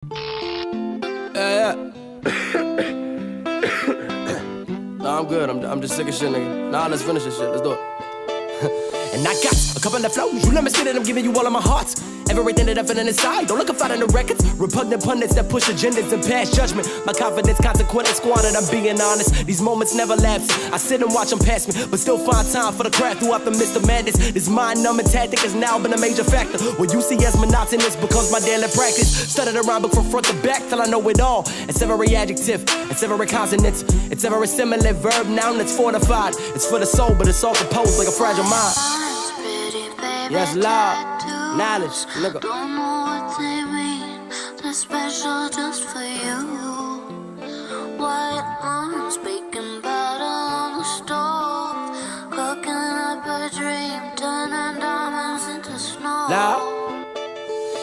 Yeah. Nah, I'm good. I'm just sick of shit, nigga. Nah, let's finish this shit. Let's do it. And I got a couple of flows. You let me see that I'm giving you all of my heart. Everything that I'm feeling inside. Don't look up out in the records. Repugnant pundits that push agendas and pass judgment. My confidence consequently squandered, I'm being honest. These moments never lapse. I sit and watch them pass me, but still find time for the craft throughout the midst of madness. This mind-numbing tactic has now been a major factor. What you see as monotonous becomes my daily practice. Studied around book from front to back till I know it all. It's every adjective, it's every consonant, it's every similar verb, noun that's fortified. It's for the soul, but it's all composed like a fragile mind. Yes, Lord. Knowledge, nigga. Don't know what they mean. They're special just for you. White arms baking butter on the stove, cooking up a dream, turning diamonds into snow. Now,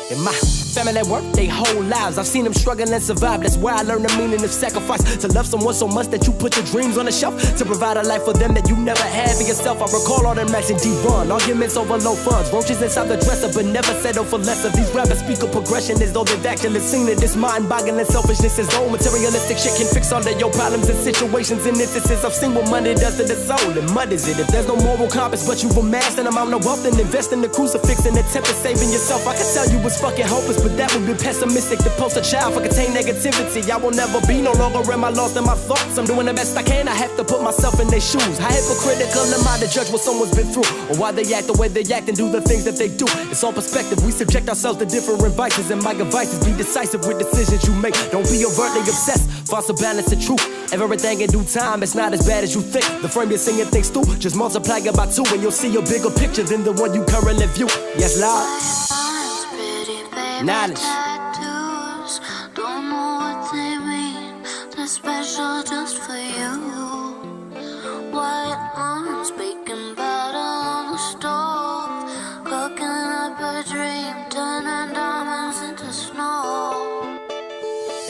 in my family work they whole lives, I've seen them struggle and survive. That's why I learned the meaning of sacrifice. To love someone so much that you put your dreams on the shelf, to provide a life for them that you never had for yourself. I recall all them nights in D1, arguments over low funds, roaches inside the dresser, but never settle for less of. These rappers speak of progression as though they've actually seen it. This mind-boggling selfishness is old. Materialistic shit can fix all of your problems and situations and instances. I've seen what money does to the soul and mudders it. If there's no moral compass but you've amassed an amount of wealth, then invest in the crucifix and attempt at saving yourself. I can tell you it's fucking hopeless, but that would be pessimistic. To post a child for contain negativity. I will never be, no longer am I lost in my thoughts. I'm doing the best I can, I have to put myself in their shoes. How hypocritical am I to judge what someone's been through, or why they act the way they act and do the things that they do? It's all perspective, we subject ourselves to different vices, and my advice is be decisive with decisions you make. Don't be overtly obsessed, find some balance and truth. Everything in due time, it's not as bad as you think. The frame you're singing things through, just multiply it by 2 and you'll see a bigger picture than the one you currently view. Yes, Lord. Knowledge. Tattoos, don't know what they mean. They're special just for you. White arms baking butter on the stove, cooking up a dream, turning diamonds into snow.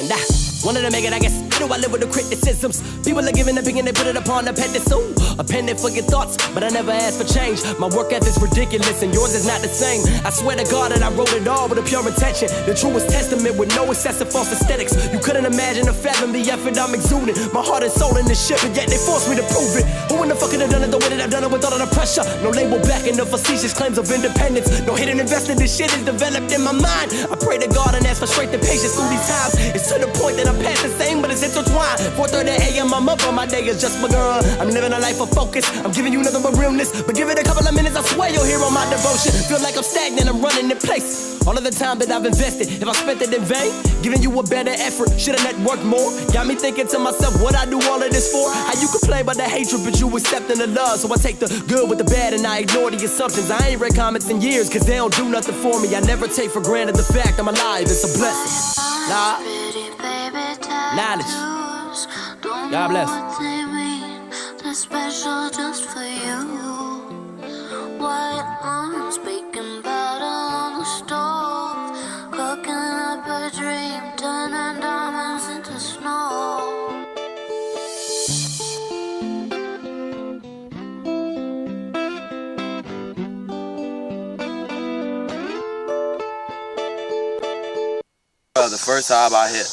And I wanted to make it, I guess. How do I live with the criticisms? People are giving an opinion, they put it upon the pedestal. A pen for your thoughts, but I never asked for change. My work ethic's ridiculous and yours is not the same. I swear to God that I wrote it all with a pure intention, the truest testament with no excessive false aesthetics. You couldn't imagine or fathom the effort I'm exuding. My heart and soul in this shit, but yet they forced me to prove it. Who in the fuck could have done it the way that I've done it with all of the pressure? No label backing the facetious claims of independence. No hidden investor, this shit is developed in my mind. I pray to God and ask for strength and patience through these times. It's to the point that I'm past the same, but it's intertwined. 4:30 a.m. I'm up on my day, it's just my girl. I'm living a life of focus, I'm giving you nothing but realness. But give it a couple of minutes, I swear you'll hear all my devotion. Feel like I'm stagnant, I'm running in place. All of the time that I've invested, if I spent it in vain, giving you a better effort, should've networked more. Got me thinking to myself, what I do all of this for? How you complain about the hatred, but you accepting the love. So I take the good with the bad and I ignore the assumptions. I ain't read comments in years, cause they don't do nothing for me. I never take for granted the fact I'm alive, it's a blessing. Nah. Knowledge. God bless. What they mean, they're special just for you. White arms baking butter on the stove, cooking up a dream, turning diamonds into snow. The first time I hit